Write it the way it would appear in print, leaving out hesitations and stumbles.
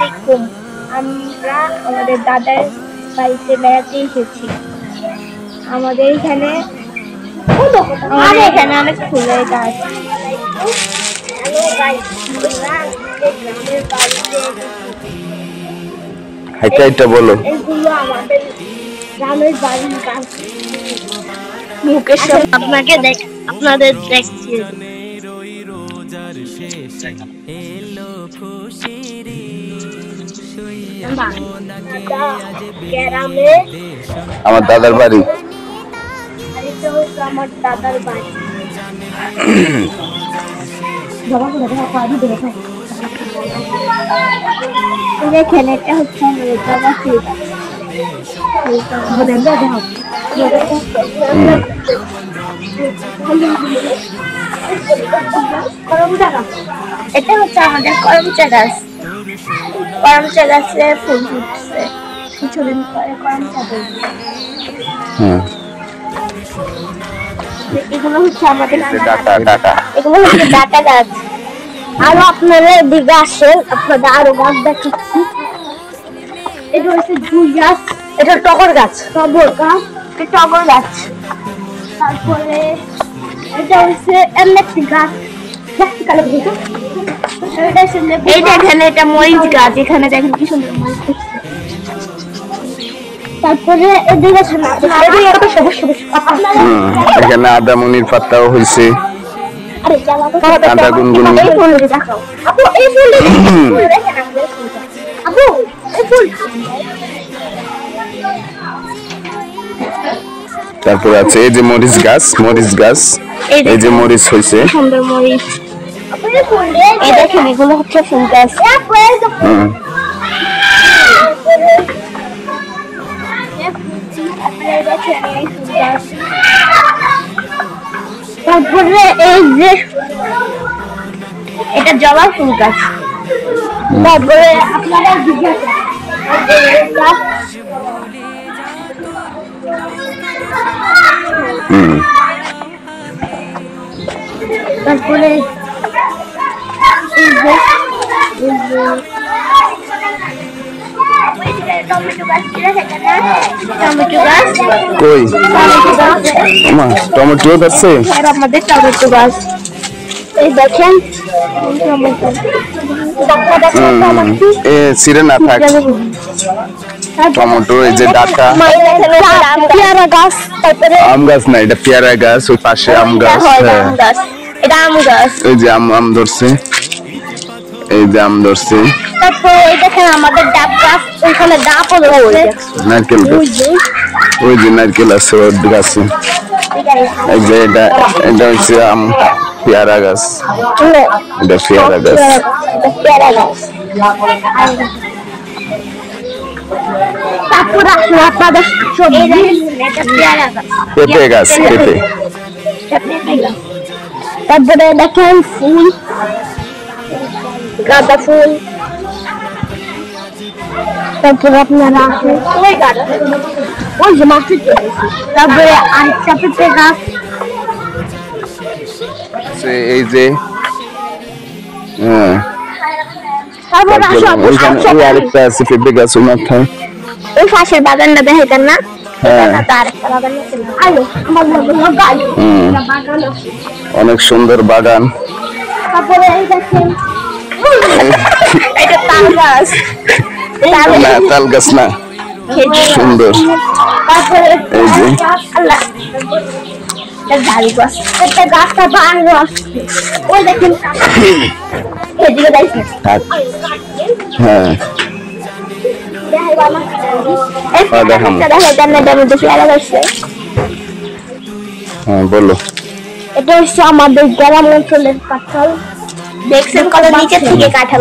আলাইকুম। আমরা আমাদের দাদার বাড়িতে বেড়াতে এসেছি। আমাদের এখানে অনেক ফুলের গাছ। এটা বলো। এগুলো আমাদের গ্রামের বাড়ির গাছ। মুকেশ আপনাদের দেখছি। আমার দাদার বাড়ি। আমার দাদার বাড়ি। দেখেন এটা হচ্ছে এটা হচ্ছে আমাদের করমচা গাছ। করমচা গাছে ফুল ফুটছে, কিছুদিন পরে করমচা ধরবে। এগুলো হচ্ছে আমাদের এগুলো হচ্ছে ডাটা গাছ। আরো আপনারা এদিকে আসেন, আপনাদের আরো গাছ দেখাচ্ছি। এটা হচ্ছে জুই গাছ, এটা টগর গাছ, টগর গাছ। তারপরে এটা হচ্ছে এমনি গাছ। এই দেখেন এটা মরিচ গাছ, এখানে দেখেন কি সুন্দর মরিচ হচ্ছে। তারপরে এদিকে এখানে আদা মনির পাতাও হয়েছে। আদা গুনগুন। তারপর আছে এই যে মরিচ গাছ, এই যে মরিচ হয়েছে সুন্দর মরিচ। এই দেখেন এগুলো হচ্ছে ফুল গাছ। তারপরে এই যে এটা জবা ফুল গাছ। তারপরে আপনারা তারপরে টমেটো আছে আমাদের টমেটো গাছ। এই দেখেন ছিঁড়ে না থাক টমেটো। এই যে ডাটা পেয়ারা গাছ। তারপরে আম গাছ না, এটা পেয়ারা গাছ। ওই পাশে আম গাছ। এটা আম গাছ। এই যে আম ধরছে, এই যে আম ধরছে। তারপরে এই দেখেন আমাদের ডাব গাছ, ওইখানে ডাব হলো। নারকেল গাছ, ওই যে নারকেল আছে ওর গাছে। এই যে এটা হচ্ছে আম পেয়ারা গাছ, এটা পেয়ারা গাছ। তারপরে আপনাদের পেঁপে গাছ, পেঁপে। তারপরে দেখেন ফুল, গাঁদা ফুল। তারপরে আপনারা ওই যে মাছ। তারপরে আরেকটা পেঁপে গাছ। এই যে আরেকটা আছে পেঁপে গাছ। ওই পাশের বাগানটা দেখাইতেন না? অনেক সুন্দর বাগান। তারপরে এই দেখেন এটা তাল গাছ। তাল গাছ না, সুন্দর। এই যে গাছটা ভালো আসছে। ওই দেখেন হ্যাঁ বলো। এটা হচ্ছে আমাদের গ্রাম অঞ্চলের কাঁঠাল। দেখছেন কত নিচে থেকে কাঁঠাল।